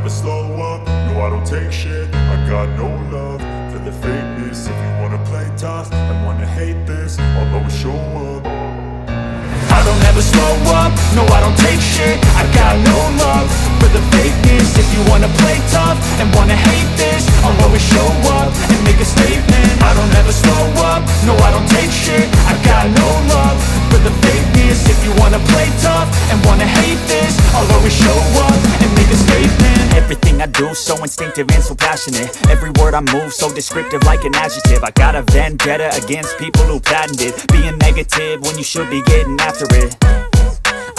never slow up, no I don't take shit. I got no love for the fakeness. If you wanna play tough and wanna hate this, I'll always show up. I don't ever slow up, no I don't take shit. I got no love for the fakeness. If you wanna play tough and wanna hate this, I'll always show up and make a statement. I don't ever slow up, no I don't take shit. I got no love for the fakeness. If you wanna play tough and wanna hate this, I'll always show up and make a statement. Everything I do so instinctive and so passionate. Every word I move so descriptive like an adjective. I got a vendetta against people who patented being negative when you should be getting after it.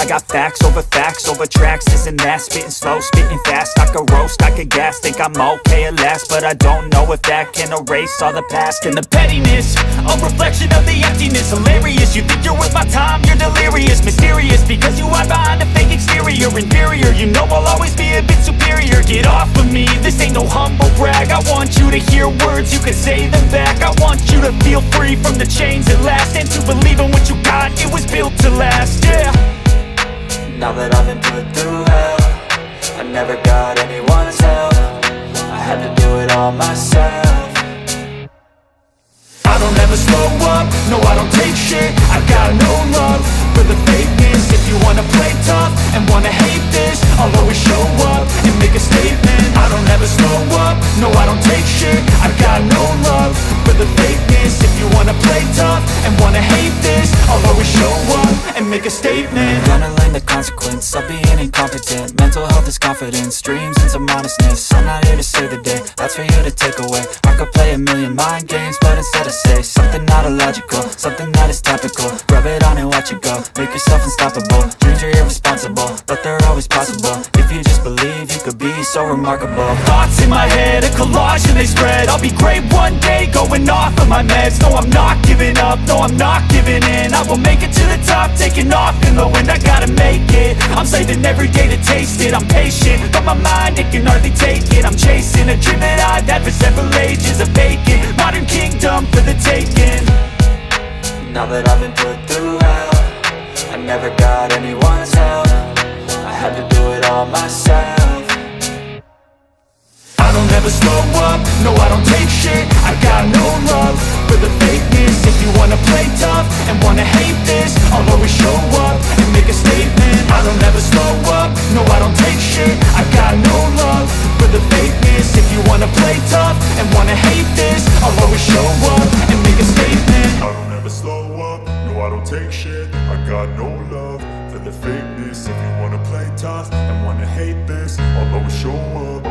I got facts over tracks, this and that. Spitting slow, spitting fast. I could roast, I could gas. Think I'm okay at last, but I don't know if that can erase all the past. And the pettiness, a reflection of the emptiness. Hilarious, you think you're worth my time, you're delirious. Mysterious, because you hide behind a fake exterior. Inferior, you know I'll always be a bit superior. Get off of me, this ain't no humble brag. I want you to hear words, you can say them back. I want you to feel free from the chains at last, and to believe in what you got, it was built to last, yeah. Now that I've been put through hell, I never got anyone's help. I had to do it all myself. I don't ever slow up, no I don't take shit. I got no love for the fakeness. If you wanna play tough and wanna hate this, I'll always show up and make a statement. I don't ever slow up, no I don't take shit. I got no love for the fakeness. If you wanna play tough and wanna hate this, I'll always show up and make a statement. Gonna learn the consequence of being incompetent. Mental health is confidence, dreams and some honestness. I'm not here to save the day, that's for you to take away. I could play a million mind games, but instead I say something not illogical, something that is topical. Rub it on and watch it go, make yourself unstoppable. Dreams are irresponsible, but they're always possible. If you just believe, you could be so remarkable. Thoughts in my head, a collage and they spread. I'll be great one day, going off of my meds. No, I'm not giving up, no, I'm not giving in. I will make it to the top, taking off in the wind. I gotta make it, I'm saving every day to taste it. I'm patient, but my mind, it can hardly take it. I'm chasing a dream that I've had for several ages. A vacant, modern kingdom for the taking. Now that I've been put through hell, I never got anyone's help. I had to do it all myself. I don't ever slow up, no I don't take shit. I got no love for the fakeness. If you wanna play tough and wanna hate this, I'll always show up and make a statement. I don't ever slow up, no I don't take shit. I got no love for the fakeness. If you wanna play tough and wanna hate this, I'll always show up and make a statement. I don't ever slow up, no I don't take shit. I got no love for the fakeness. If you wanna play tough and wanna hate this, I'll always show up.